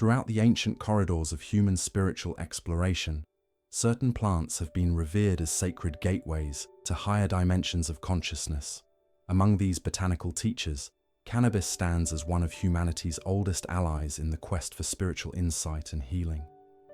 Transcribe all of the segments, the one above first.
Throughout the ancient corridors of human spiritual exploration, certain plants have been revered as sacred gateways to higher dimensions of consciousness. Among these botanical teachers, cannabis stands as one of humanity's oldest allies in the quest for spiritual insight and healing.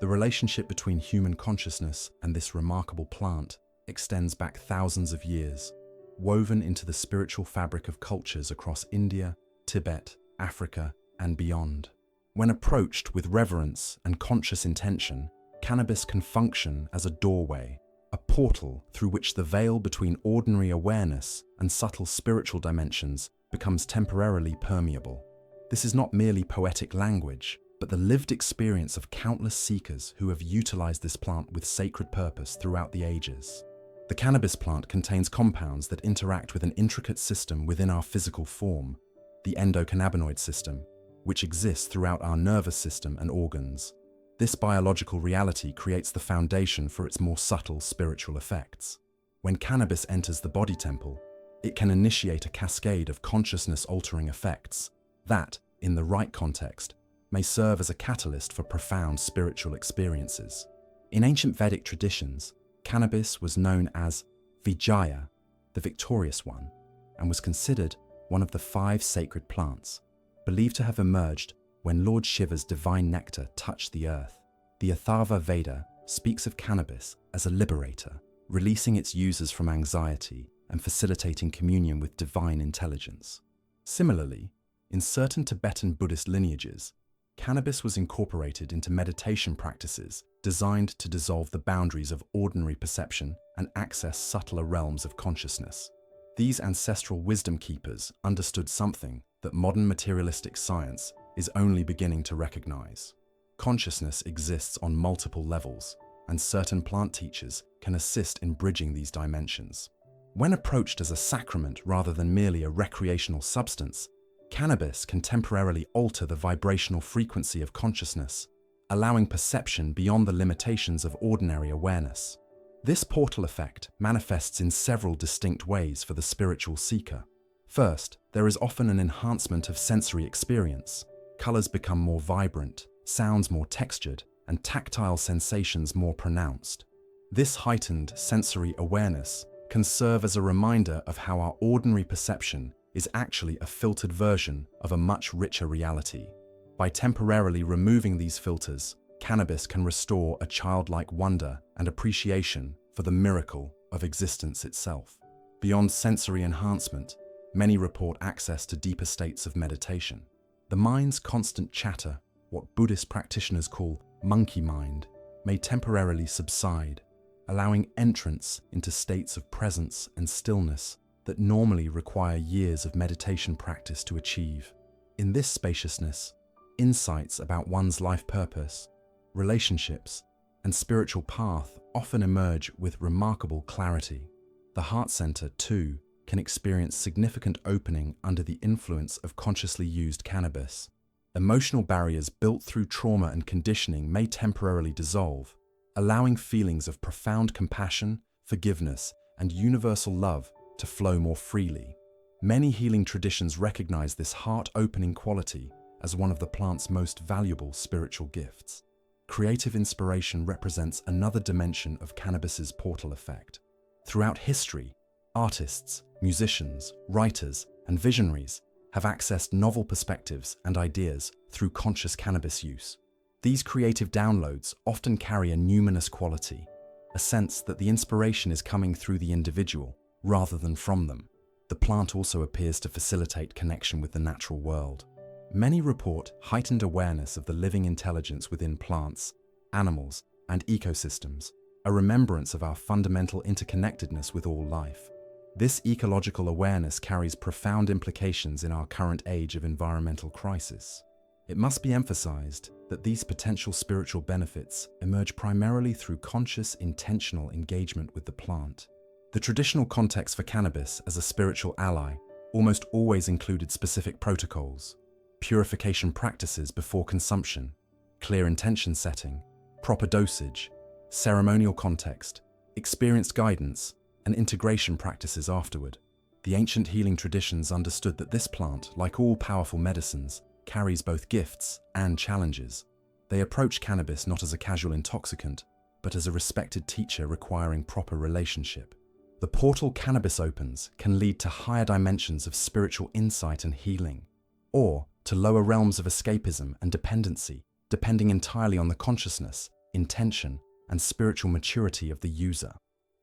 The relationship between human consciousness and this remarkable plant extends back thousands of years, woven into the spiritual fabric of cultures across India, Tibet, Africa, and beyond. When approached with reverence and conscious intention, cannabis can function as a doorway, a portal through which the veil between ordinary awareness and subtle spiritual dimensions becomes temporarily permeable. This is not merely poetic language, but the lived experience of countless seekers who have utilized this plant with sacred purpose throughout the ages. The cannabis plant contains compounds that interact with an intricate system within our physical form, the endocannabinoid system, which exists throughout our nervous system and organs. This biological reality creates the foundation for its more subtle spiritual effects. When cannabis enters the body temple, it can initiate a cascade of consciousness-altering effects that, in the right context, may serve as a catalyst for profound spiritual experiences. In ancient Vedic traditions, cannabis was known as Vijaya, the victorious one, and was considered one of the 5 sacred plants, believed to have emerged when Lord Shiva's divine nectar touched the earth. The Atharva Veda speaks of cannabis as a liberator, releasing its users from anxiety and facilitating communion with divine intelligence. Similarly, in certain Tibetan Buddhist lineages, cannabis was incorporated into meditation practices designed to dissolve the boundaries of ordinary perception and access subtler realms of consciousness. These ancestral wisdom keepers understood something that modern materialistic science is only beginning to recognize. Consciousness exists on multiple levels, and certain plant teachers can assist in bridging these dimensions. When approached as a sacrament rather than merely a recreational substance, cannabis can temporarily alter the vibrational frequency of consciousness, allowing perception beyond the limitations of ordinary awareness. This portal effect manifests in several distinct ways for the spiritual seeker. First, there is often an enhancement of sensory experience. Colors become more vibrant, sounds more textured, and tactile sensations more pronounced. This heightened sensory awareness can serve as a reminder of how our ordinary perception is actually a filtered version of a much richer reality. By temporarily removing these filters, cannabis can restore a childlike wonder and appreciation for the miracle of existence itself. Beyond sensory enhancement, many report access to deeper states of meditation. The mind's constant chatter, what Buddhist practitioners call monkey mind, may temporarily subside, allowing entrance into states of presence and stillness that normally require years of meditation practice to achieve. In this spaciousness, insights about one's life purpose, relationships, and spiritual path often emerge with remarkable clarity. The heart center, too, can experience significant opening under the influence of consciously used cannabis. Emotional barriers built through trauma and conditioning may temporarily dissolve, allowing feelings of profound compassion, forgiveness, and universal love to flow more freely. Many healing traditions recognize this heart-opening quality as one of the plant's most valuable spiritual gifts. Creative inspiration represents another dimension of cannabis's portal effect. Throughout history, artists, musicians, writers, and visionaries have accessed novel perspectives and ideas through conscious cannabis use. These creative downloads often carry a numinous quality, a sense that the inspiration is coming through the individual rather than from them. The plant also appears to facilitate connection with the natural world. Many report heightened awareness of the living intelligence within plants, animals, and ecosystems, a remembrance of our fundamental interconnectedness with all life. This ecological awareness carries profound implications in our current age of environmental crisis. It must be emphasized that these potential spiritual benefits emerge primarily through conscious, intentional engagement with the plant. The traditional context for cannabis as a spiritual ally almost always included specific protocols, purification practices before consumption, clear intention setting, proper dosage, ceremonial context, experienced guidance, and integration practices afterward. The ancient healing traditions understood that this plant, like all powerful medicines, carries both gifts and challenges. They approach cannabis not as a casual intoxicant, but as a respected teacher requiring proper relationship. The portal cannabis opens can lead to higher dimensions of spiritual insight and healing, or to lower realms of escapism and dependency, depending entirely on the consciousness, intention, and spiritual maturity of the user.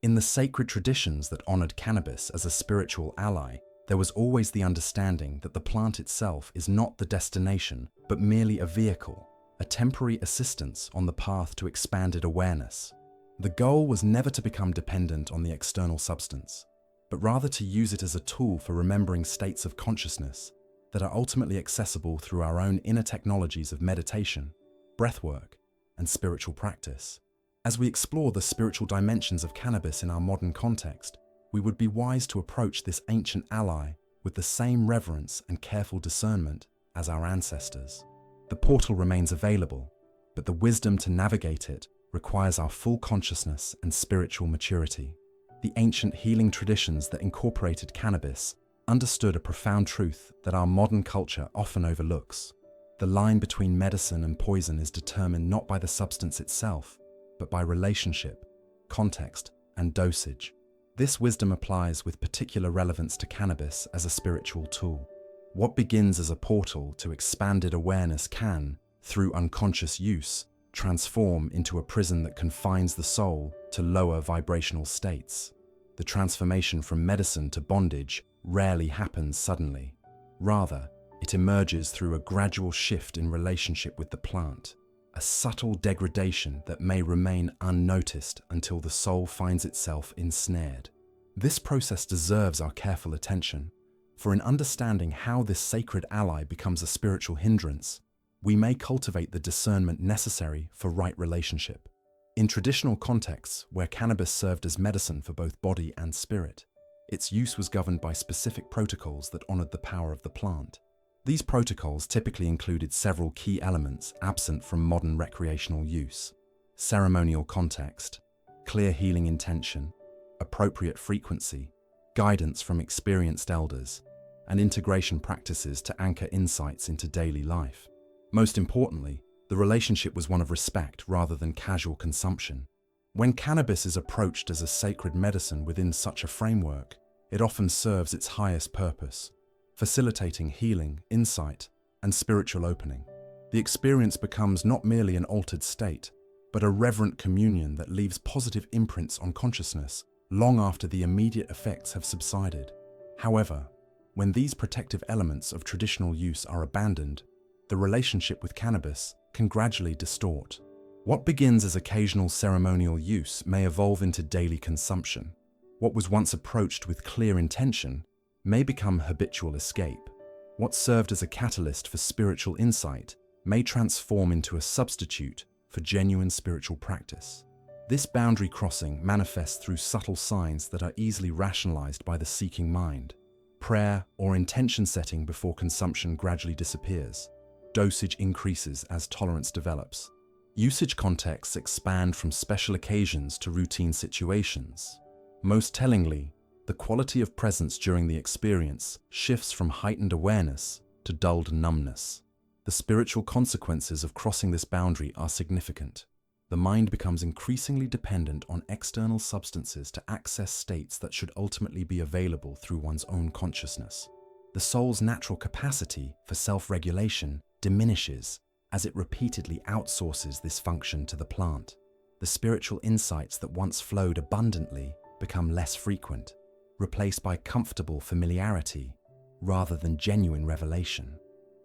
In the sacred traditions that honored cannabis as a spiritual ally, there was always the understanding that the plant itself is not the destination, but merely a vehicle, a temporary assistance on the path to expanded awareness. The goal was never to become dependent on the external substance, but rather to use it as a tool for remembering states of consciousness that are ultimately accessible through our own inner technologies of meditation, breathwork, and spiritual practice. As we explore the spiritual dimensions of cannabis in our modern context, we would be wise to approach this ancient ally with the same reverence and careful discernment as our ancestors. The portal remains available, but the wisdom to navigate it requires our full consciousness and spiritual maturity. The ancient healing traditions that incorporated cannabis understood a profound truth that our modern culture often overlooks. The line between medicine and poison is determined not by the substance itself, but by relationship, context, and dosage. This wisdom applies with particular relevance to cannabis as a spiritual tool. What begins as a portal to expanded awareness can, through unconscious use, transform into a prison that confines the soul to lower vibrational states. The transformation from medicine to bondage rarely happens suddenly. Rather, it emerges through a gradual shift in relationship with the plant, a subtle degradation that may remain unnoticed until the soul finds itself ensnared. This process deserves our careful attention, for in understanding how this sacred ally becomes a spiritual hindrance, we may cultivate the discernment necessary for right relationship. In traditional contexts where cannabis served as medicine for both body and spirit, its use was governed by specific protocols that honored the power of the plant. These protocols typically included several key elements absent from modern recreational use: ceremonial context, clear healing intention, appropriate frequency, guidance from experienced elders, and integration practices to anchor insights into daily life. Most importantly, the relationship was one of respect rather than casual consumption. When cannabis is approached as a sacred medicine within such a framework, it often serves its highest purpose, facilitating healing, insight, and spiritual opening. The experience becomes not merely an altered state, but a reverent communion that leaves positive imprints on consciousness long after the immediate effects have subsided. However, when these protective elements of traditional use are abandoned, the relationship with cannabis can gradually distort. What begins as occasional ceremonial use may evolve into daily consumption. What was once approached with clear intention may become habitual escape. What served as a catalyst for spiritual insight may transform into a substitute for genuine spiritual practice. This boundary crossing manifests through subtle signs that are easily rationalized by the seeking mind. Prayer or intention setting before consumption gradually disappears. Dosage increases as tolerance develops. Usage contexts expand from special occasions to routine situations. Most tellingly, the quality of presence during the experience shifts from heightened awareness to dulled numbness. The spiritual consequences of crossing this boundary are significant. The mind becomes increasingly dependent on external substances to access states that should ultimately be available through one's own consciousness. The soul's natural capacity for self-regulation diminishes as it repeatedly outsources this function to the plant. The spiritual insights that once flowed abundantly become less frequent, replaced by comfortable familiarity rather than genuine revelation.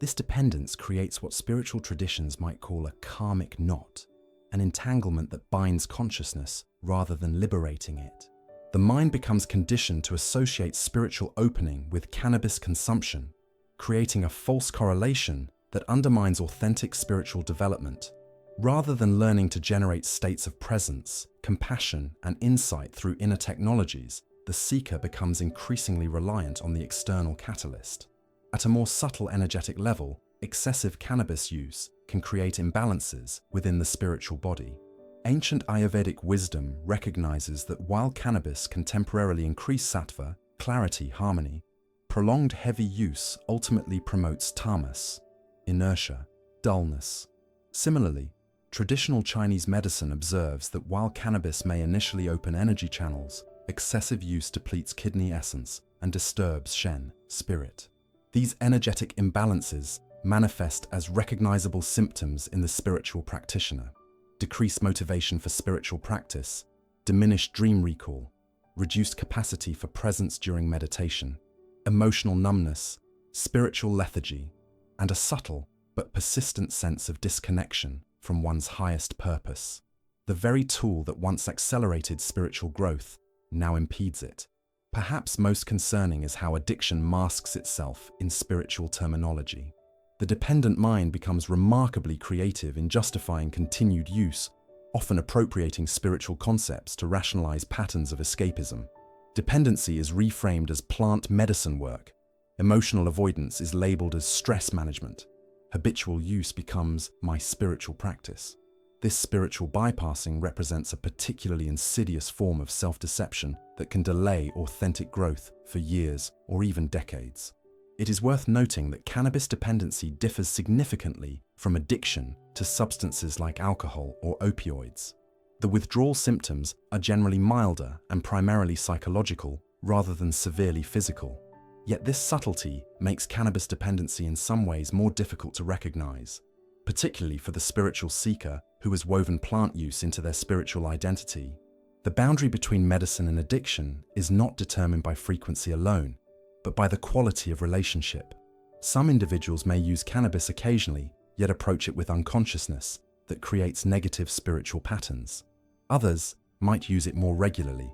This dependence creates what spiritual traditions might call a karmic knot, an entanglement that binds consciousness rather than liberating it. The mind becomes conditioned to associate spiritual opening with cannabis consumption, creating a false correlation that undermines authentic spiritual development. Rather than learning to generate states of presence, compassion, and insight through inner technologies, the seeker becomes increasingly reliant on the external catalyst. At a more subtle energetic level, excessive cannabis use can create imbalances within the spiritual body. Ancient Ayurvedic wisdom recognizes that while cannabis can temporarily increase sattva, clarity, harmony, prolonged heavy use ultimately promotes tamas, inertia, dullness, Similarly, traditional Chinese medicine observes that while cannabis may initially open energy channels, excessive use depletes kidney essence and disturbs Shen, spirit. These energetic imbalances manifest as recognizable symptoms in the spiritual practitioner: decreased motivation for spiritual practice, diminished dream recall, reduced capacity for presence during meditation, emotional numbness, spiritual lethargy, and a subtle but persistent sense of disconnection from one's highest purpose. The very tool that once accelerated spiritual growth now impedes it. Perhaps most concerning is how addiction masks itself in spiritual terminology. The dependent mind becomes remarkably creative in justifying continued use, often appropriating spiritual concepts to rationalize patterns of escapism. Dependency is reframed as plant medicine work. Emotional avoidance is labeled as stress management. Habitual use becomes my spiritual practice. This spiritual bypassing represents a particularly insidious form of self-deception that can delay authentic growth for years or even decades. It is worth noting that cannabis dependency differs significantly from addiction to substances like alcohol or opioids. The withdrawal symptoms are generally milder and primarily psychological rather than severely physical. Yet this subtlety makes cannabis dependency in some ways more difficult to recognize, particularly for the spiritual seeker who has woven plant use into their spiritual identity. The boundary between medicine and addiction is not determined by frequency alone, but by the quality of relationship. Some individuals may use cannabis occasionally, yet approach it with unconsciousness that creates negative spiritual patterns. Others might use it more regularly,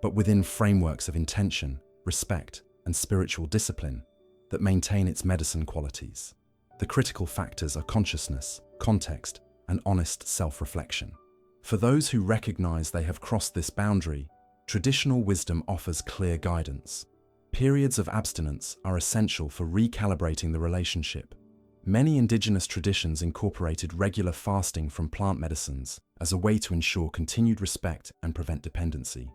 but within frameworks of intention, respect, and spiritual discipline that maintain its medicine qualities. The critical factors are consciousness, context, and honest self-reflection. For those who recognize they have crossed this boundary, traditional wisdom offers clear guidance. Periods of abstinence are essential for recalibrating the relationship. Many indigenous traditions incorporated regular fasting from plant medicines as a way to ensure continued respect and prevent dependency.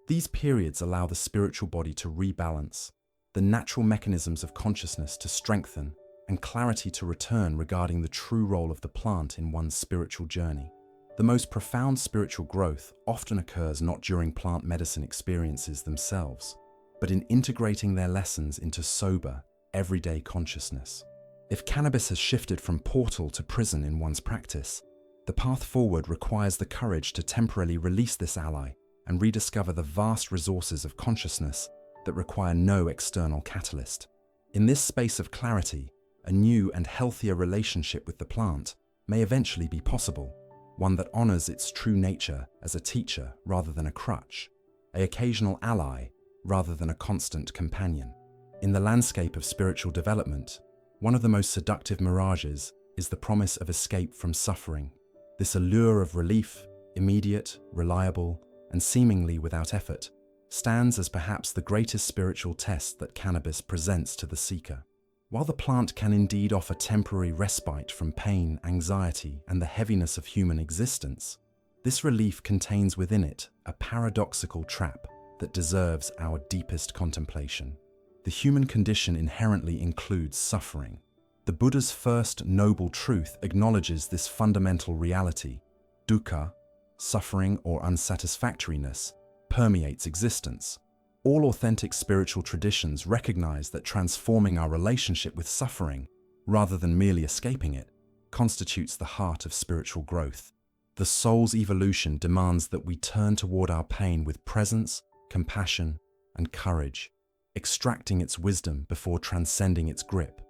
These periods allow the spiritual body to rebalance, the natural mechanisms of consciousness to strengthen, and clarity to return regarding the true role of the plant in one's spiritual journey. The most profound spiritual growth often occurs not during plant medicine experiences themselves, but in integrating their lessons into sober, everyday consciousness. If cannabis has shifted from portal to prison in one's practice, the path forward requires the courage to temporarily release this ally and rediscover the vast resources of consciousness that require no external catalyst. In this space of clarity, a new and healthier relationship with the plant may eventually be possible, one that honors its true nature as a teacher rather than a crutch, an occasional ally rather than a constant companion. In the landscape of spiritual development, one of the most seductive mirages is the promise of escape from suffering. This allure of relief, immediate, reliable, and seemingly without effort, stands as perhaps the greatest spiritual test that cannabis presents to the seeker. While the plant can indeed offer temporary respite from pain, anxiety, and the heaviness of human existence, this relief contains within it a paradoxical trap that deserves our deepest contemplation. The human condition inherently includes suffering. The Buddha's first noble truth acknowledges this fundamental reality. Dukkha, suffering or unsatisfactoriness, permeates existence. All authentic spiritual traditions recognize that transforming our relationship with suffering, rather than merely escaping it, constitutes the heart of spiritual growth. The soul's evolution demands that we turn toward our pain with presence, compassion, and courage, extracting its wisdom before transcending its grip.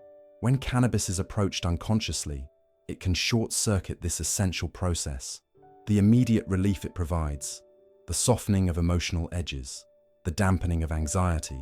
When cannabis is approached unconsciously, it can short-circuit this essential process. The immediate relief it provides, the softening of emotional edges, the dampening of anxiety,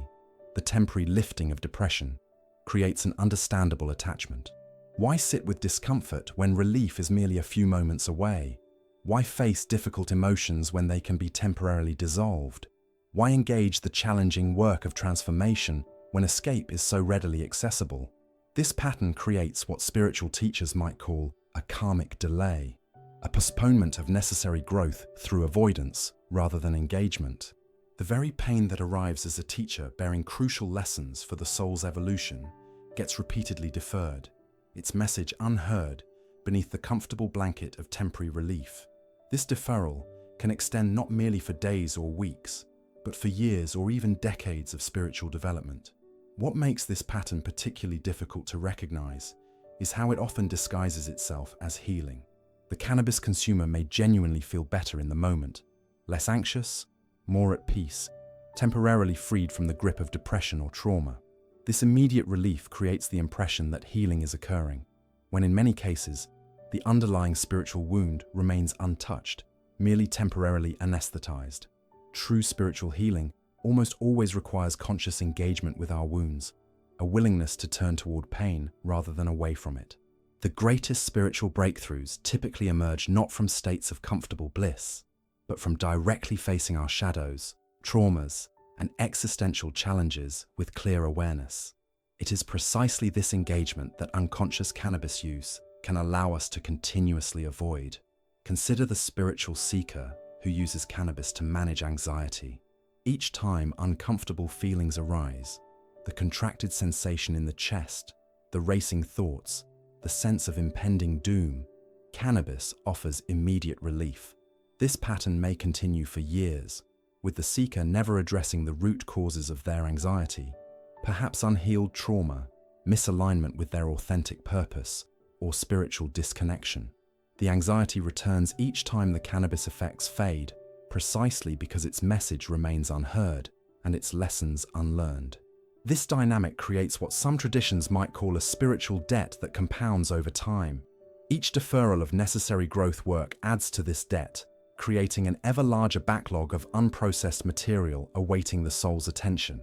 the temporary lifting of depression, creates an understandable attachment. Why sit with discomfort when relief is merely a few moments away? Why face difficult emotions when they can be temporarily dissolved? Why engage the challenging work of transformation when escape is so readily accessible? This pattern creates what spiritual teachers might call a karmic delay, a postponement of necessary growth through avoidance rather than engagement. The very pain that arrives as a teacher bearing crucial lessons for the soul's evolution gets repeatedly deferred, its message unheard, beneath the comfortable blanket of temporary relief. This deferral can extend not merely for days or weeks, but for years or even decades of spiritual development. What makes this pattern particularly difficult to recognize is how it often disguises itself as healing. The cannabis consumer may genuinely feel better in the moment, less anxious, more at peace, temporarily freed from the grip of depression or trauma. This immediate relief creates the impression that healing is occurring, when in many cases, the underlying spiritual wound remains untouched, merely temporarily anesthetized. True spiritual healing almost always requires conscious engagement with our wounds, a willingness to turn toward pain rather than away from it. The greatest spiritual breakthroughs typically emerge not from states of comfortable bliss, but from directly facing our shadows, traumas, and existential challenges with clear awareness. It is precisely this engagement that unconscious cannabis use can allow us to continuously avoid. Consider the spiritual seeker who uses cannabis to manage anxiety. Each time uncomfortable feelings arise, the contracted sensation in the chest, the racing thoughts, the sense of impending doom, cannabis offers immediate relief. This pattern may continue for years, with the seeker never addressing the root causes of their anxiety, perhaps unhealed trauma, misalignment with their authentic purpose, or spiritual disconnection. The anxiety returns each time the cannabis effects fade, precisely because its message remains unheard and its lessons unlearned. This dynamic creates what some traditions might call a spiritual debt that compounds over time. Each deferral of necessary growth work adds to this debt, creating an ever larger backlog of unprocessed material awaiting the soul's attention.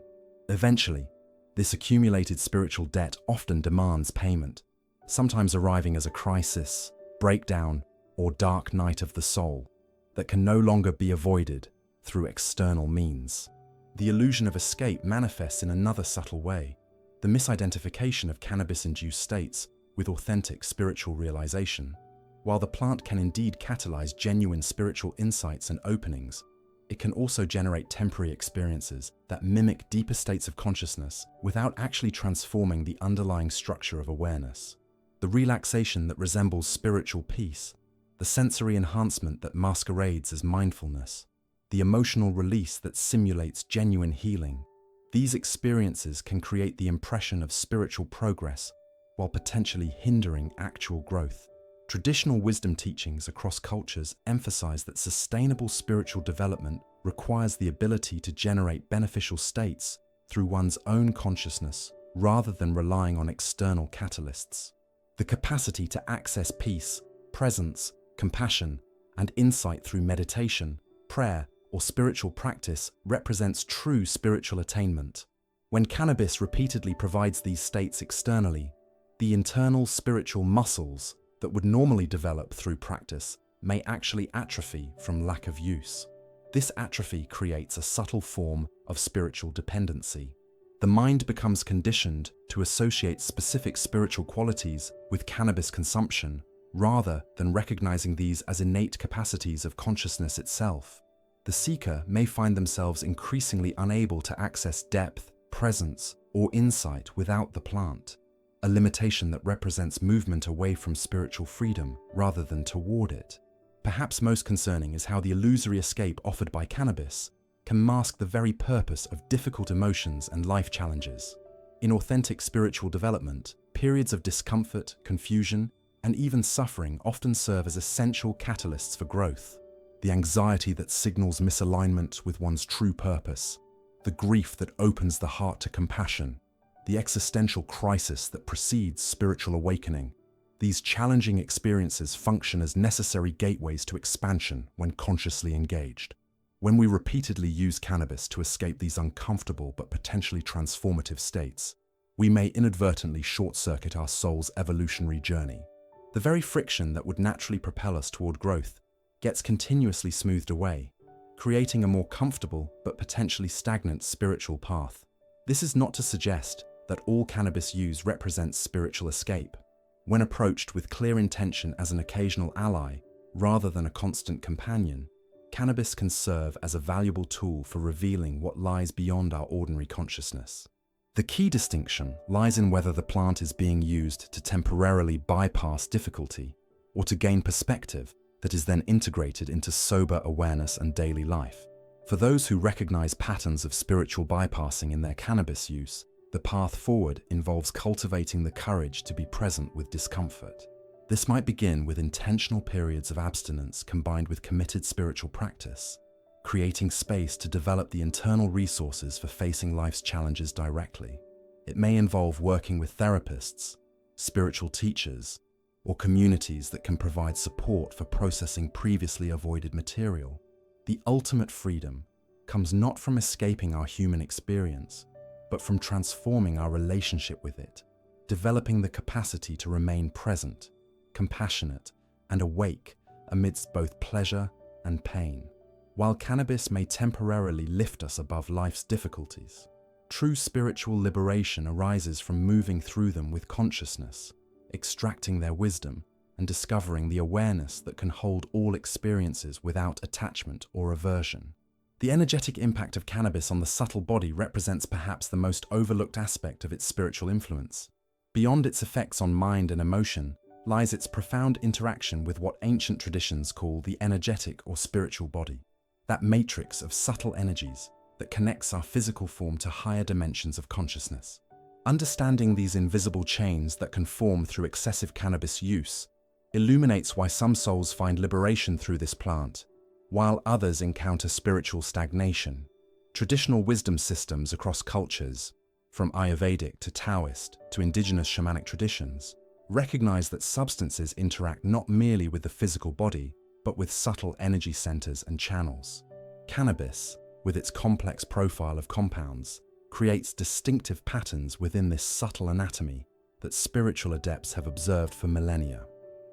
Eventually, this accumulated spiritual debt often demands payment, sometimes arriving as a crisis, breakdown, or dark night of the soul that can no longer be avoided through external means. The illusion of escape manifests in another subtle way: the misidentification of cannabis-induced states with authentic spiritual realization. While the plant can indeed catalyze genuine spiritual insights and openings, it can also generate temporary experiences that mimic deeper states of consciousness without actually transforming the underlying structure of awareness. The relaxation that resembles spiritual peace, the sensory enhancement that masquerades as mindfulness, the emotional release that simulates genuine healing. These experiences can create the impression of spiritual progress while potentially hindering actual growth. Traditional wisdom teachings across cultures emphasize that sustainable spiritual development requires the ability to generate beneficial states through one's own consciousness rather than relying on external catalysts. The capacity to access peace, presence, compassion, and insight through meditation, prayer, or spiritual practice represents true spiritual attainment. When cannabis repeatedly provides these states externally, the internal spiritual muscles that would normally develop through practice may actually atrophy from lack of use. This atrophy creates a subtle form of spiritual dependency. The mind becomes conditioned to associate specific spiritual qualities with cannabis consumption, rather than recognizing these as innate capacities of consciousness itself. The seeker may find themselves increasingly unable to access depth, presence, or insight without the plant, a limitation that represents movement away from spiritual freedom rather than toward it. Perhaps most concerning is how the illusory escape offered by cannabis can mask the very purpose of difficult emotions and life challenges. In authentic spiritual development, periods of discomfort, confusion, and even suffering often serve as essential catalysts for growth. The anxiety that signals misalignment with one's true purpose, the grief that opens the heart to compassion, the existential crisis that precedes spiritual awakening. These challenging experiences function as necessary gateways to expansion when consciously engaged. When we repeatedly use cannabis to escape these uncomfortable but potentially transformative states, we may inadvertently short-circuit our soul's evolutionary journey. The very friction that would naturally propel us toward growth gets continuously smoothed away, creating a more comfortable but potentially stagnant spiritual path. This is not to suggest that all cannabis use represents spiritual escape. When approached with clear intention as an occasional ally, rather than a constant companion, cannabis can serve as a valuable tool for revealing what lies beyond our ordinary consciousness. The key distinction lies in whether the plant is being used to temporarily bypass difficulty or to gain perspective that is then integrated into sober awareness and daily life. For those who recognize patterns of spiritual bypassing in their cannabis use, the path forward involves cultivating the courage to be present with discomfort. This might begin with intentional periods of abstinence combined with committed spiritual practice, creating space to develop the internal resources for facing life's challenges directly. It may involve working with therapists, spiritual teachers, or communities that can provide support for processing previously avoided material. The ultimate freedom comes not from escaping our human experience, but from transforming our relationship with it, developing the capacity to remain present, compassionate, and awake amidst both pleasure and pain. While cannabis may temporarily lift us above life's difficulties, true spiritual liberation arises from moving through them with consciousness, extracting their wisdom, and discovering the awareness that can hold all experiences without attachment or aversion. The energetic impact of cannabis on the subtle body represents perhaps the most overlooked aspect of its spiritual influence. Beyond its effects on mind and emotion lies its profound interaction with what ancient traditions call the energetic or spiritual body, that matrix of subtle energies that connects our physical form to higher dimensions of consciousness. Understanding these invisible chains that can form through excessive cannabis use illuminates why some souls find liberation through this plant, while others encounter spiritual stagnation. Traditional wisdom systems across cultures, from Ayurvedic to Taoist to indigenous shamanic traditions, recognize that substances interact not merely with the physical body, but with subtle energy centers and channels. Cannabis, with its complex profile of compounds, creates distinctive patterns within this subtle anatomy that spiritual adepts have observed for millennia.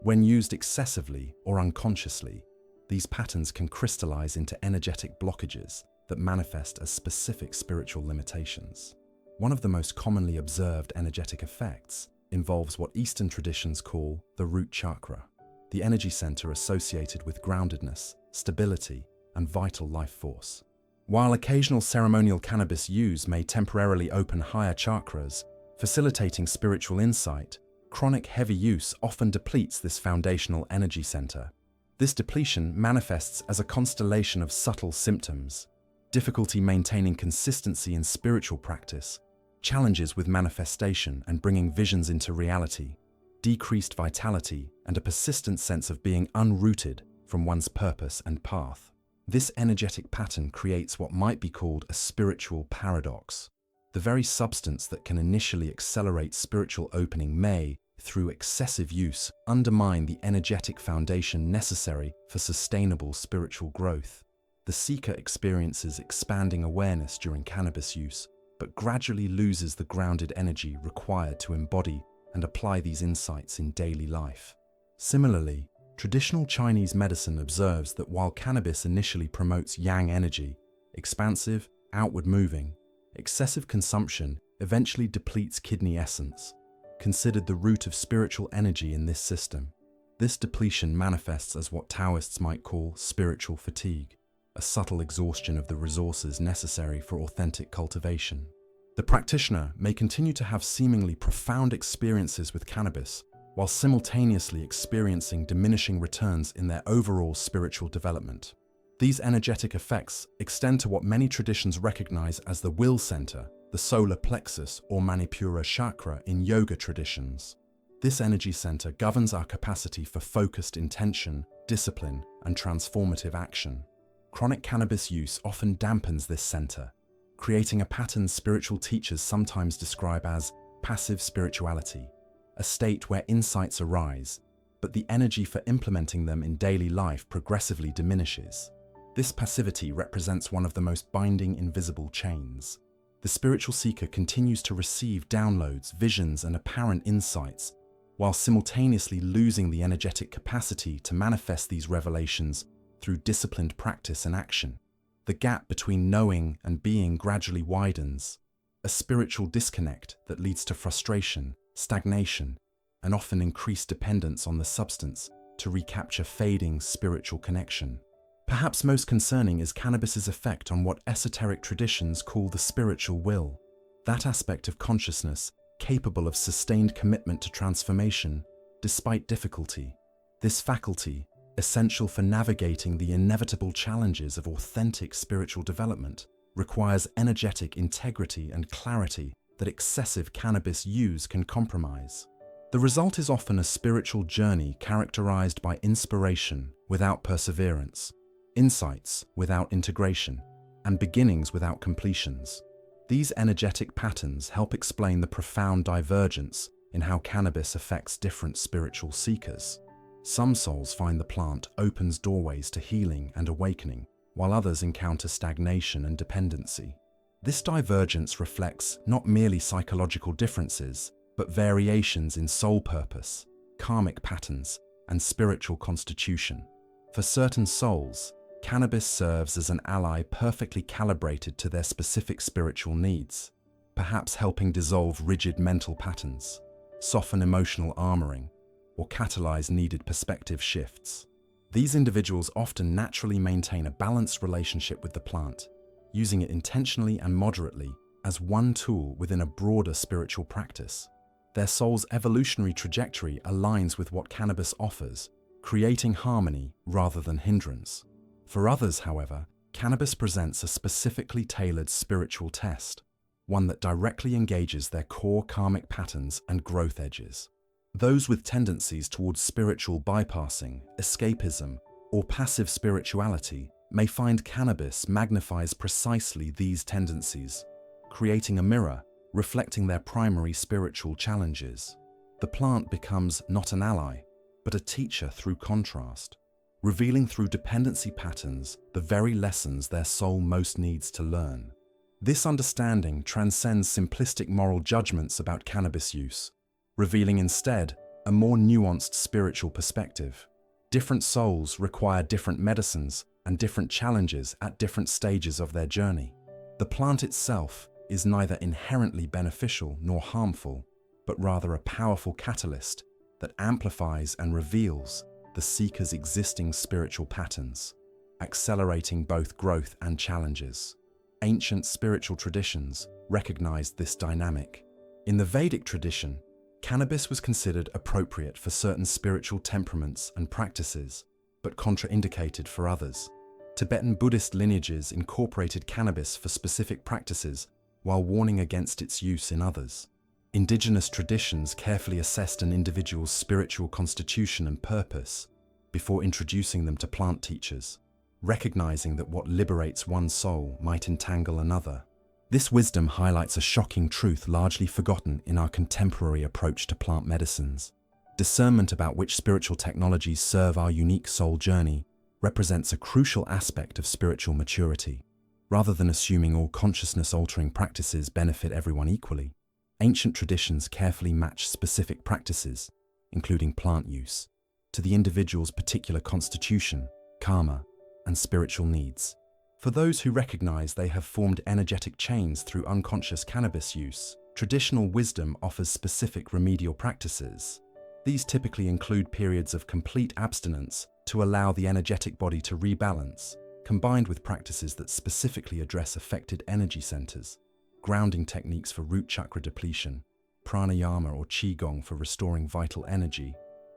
When used excessively or unconsciously, these patterns can crystallize into energetic blockages that manifest as specific spiritual limitations. One of the most commonly observed energetic effects involves what Eastern traditions call the root chakra, the energy center associated with groundedness, stability, and vital life force. While occasional ceremonial cannabis use may temporarily open higher chakras, facilitating spiritual insight, chronic heavy use often depletes this foundational energy center. This depletion manifests as a constellation of subtle symptoms: difficulty maintaining consistency in spiritual practice, challenges with manifestation and bringing visions into reality, decreased vitality, and a persistent sense of being unrooted from one's purpose and path. This energetic pattern creates what might be called a spiritual paradox. The very substance that can initially accelerate spiritual opening may, through excessive use, undermine the energetic foundation necessary for sustainable spiritual growth. The seeker experiences expanding awareness during cannabis use, but gradually loses the grounded energy required to embody and apply these insights in daily life. Similarly, traditional Chinese medicine observes that while cannabis initially promotes yang energy, expansive, outward moving, excessive consumption eventually depletes kidney essence, considered the root of spiritual energy in this system. This depletion manifests as what Taoists might call spiritual fatigue, a subtle exhaustion of the resources necessary for authentic cultivation. The practitioner may continue to have seemingly profound experiences with cannabis, while simultaneously experiencing diminishing returns in their overall spiritual development. These energetic effects extend to what many traditions recognize as the will center, the solar plexus or manipura chakra in yoga traditions. This energy center governs our capacity for focused intention, discipline, and transformative action. Chronic cannabis use often dampens this center, creating a pattern spiritual teachers sometimes describe as passive spirituality, a state where insights arise, but the energy for implementing them in daily life progressively diminishes. This passivity represents one of the most binding invisible chains. The spiritual seeker continues to receive downloads, visions, and apparent insights, while simultaneously losing the energetic capacity to manifest these revelations through disciplined practice and action. The gap between knowing and being gradually widens, a spiritual disconnect that leads to frustration, stagnation, and often increased dependence on the substance to recapture fading spiritual connection. Perhaps most concerning is cannabis's effect on what esoteric traditions call the spiritual will, that aspect of consciousness capable of sustained commitment to transformation despite difficulty. This faculty, essential for navigating the inevitable challenges of authentic spiritual development, requires energetic integrity and clarity that excessive cannabis use can compromise. The result is often a spiritual journey characterized by inspiration without perseverance, insights without integration, and beginnings without completions. These energetic patterns help explain the profound divergence in how cannabis affects different spiritual seekers. Some souls find the plant opens doorways to healing and awakening, while others encounter stagnation and dependency. This divergence reflects not merely psychological differences, but variations in soul purpose, karmic patterns, and spiritual constitution. For certain souls, cannabis serves as an ally perfectly calibrated to their specific spiritual needs, perhaps helping dissolve rigid mental patterns, soften emotional armoring, or catalyze needed perspective shifts. These individuals often naturally maintain a balanced relationship with the plant, using it intentionally and moderately as one tool within a broader spiritual practice. Their soul's evolutionary trajectory aligns with what cannabis offers, creating harmony rather than hindrance. For others, however, cannabis presents a specifically tailored spiritual test, one that directly engages their core karmic patterns and growth edges. Those with tendencies towards spiritual bypassing, escapism, or passive spirituality may find cannabis magnifies precisely these tendencies, creating a mirror reflecting their primary spiritual challenges. The plant becomes not an ally, but a teacher through contrast, revealing through dependency patterns the very lessons their soul most needs to learn. This understanding transcends simplistic moral judgments about cannabis use, revealing instead a more nuanced spiritual perspective. Different souls require different medicines and different challenges at different stages of their journey. The plant itself is neither inherently beneficial nor harmful, but rather a powerful catalyst that amplifies and reveals the seeker's existing spiritual patterns, accelerating both growth and challenges. Ancient spiritual traditions recognized this dynamic. In the Vedic tradition, cannabis was considered appropriate for certain spiritual temperaments and practices, but contraindicated for others. Tibetan Buddhist lineages incorporated cannabis for specific practices while warning against its use in others. Indigenous traditions carefully assessed an individual's spiritual constitution and purpose before introducing them to plant teachers, recognizing that what liberates one soul might entangle another. This wisdom highlights a shocking truth largely forgotten in our contemporary approach to plant medicines. Discernment about which spiritual technologies serve our unique soul journey represents a crucial aspect of spiritual maturity. Rather than assuming all consciousness-altering practices benefit everyone equally, ancient traditions carefully match specific practices, including plant use, to the individual's particular constitution, karma, and spiritual needs. For those who recognize they have formed energetic chains through unconscious cannabis use, traditional wisdom offers specific remedial practices. These typically include periods of complete abstinence to allow the energetic body to rebalance, combined with practices that specifically address affected energy centers, grounding techniques for root chakra depletion, pranayama or qigong for restoring vital energy,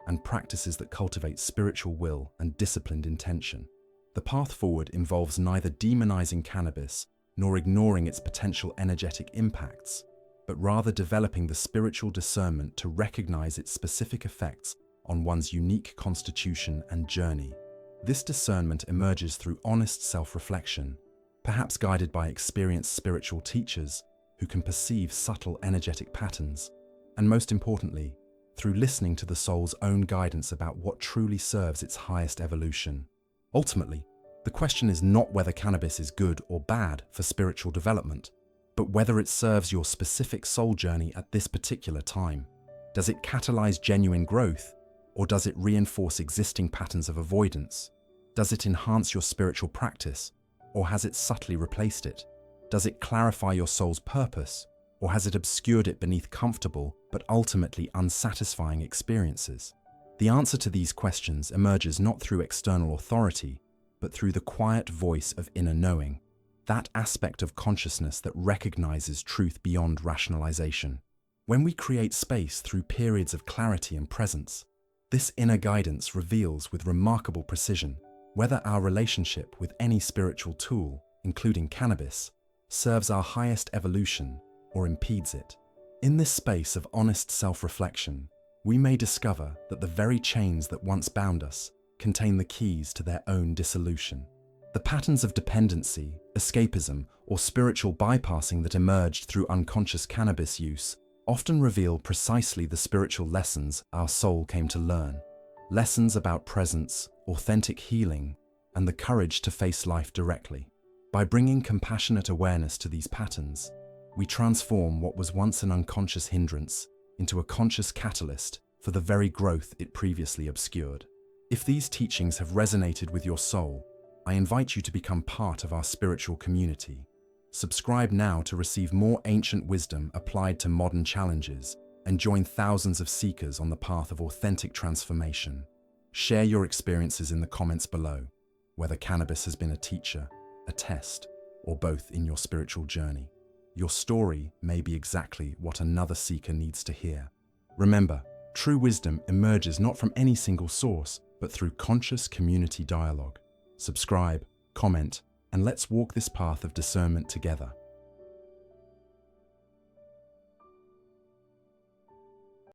and practices that cultivate spiritual will and disciplined intention. The path forward involves neither demonizing cannabis nor ignoring its potential energetic impacts, but rather developing the spiritual discernment to recognize its specific effects on one's unique constitution and journey. This discernment emerges through honest self-reflection, perhaps guided by experienced spiritual teachers who can perceive subtle energetic patterns, and most importantly, through listening to the soul's own guidance about what truly serves its highest evolution. Ultimately, the question is not whether cannabis is good or bad for spiritual development, but whether it serves your specific soul journey at this particular time. Does it catalyze genuine growth, or does it reinforce existing patterns of avoidance? Does it enhance your spiritual practice, or has it subtly replaced it? Does it clarify your soul's purpose, or has it obscured it beneath comfortable but ultimately unsatisfying experiences? The answer to these questions emerges not through external authority, but through the quiet voice of inner knowing, that aspect of consciousness that recognizes truth beyond rationalization. When we create space through periods of clarity and presence, This inner guidance reveals with remarkable precision whether our relationship with any spiritual tool, including cannabis, serves our highest evolution or impedes it. In this space of honest self-reflection, we may discover that the very chains that once bound us contain the keys to their own dissolution. The patterns of dependency, escapism, or spiritual bypassing that emerged through unconscious cannabis use often reveal precisely the spiritual lessons our soul came to learn. Lessons about presence, authentic healing, and the courage to face life directly. By bringing compassionate awareness to these patterns, we transform what was once an unconscious hindrance into a conscious catalyst for the very growth it previously obscured. If these teachings have resonated with your soul, I invite you to become part of our spiritual community. Subscribe now to receive more ancient wisdom applied to modern challenges and join thousands of seekers on the path of authentic transformation. Share your experiences in the comments below, whether cannabis has been a teacher, a test, or both in your spiritual journey. Your story may be exactly what another seeker needs to hear. Remember, true wisdom emerges not from any single source, but through conscious community dialogue. Subscribe, comment, and let's walk this path of discernment together.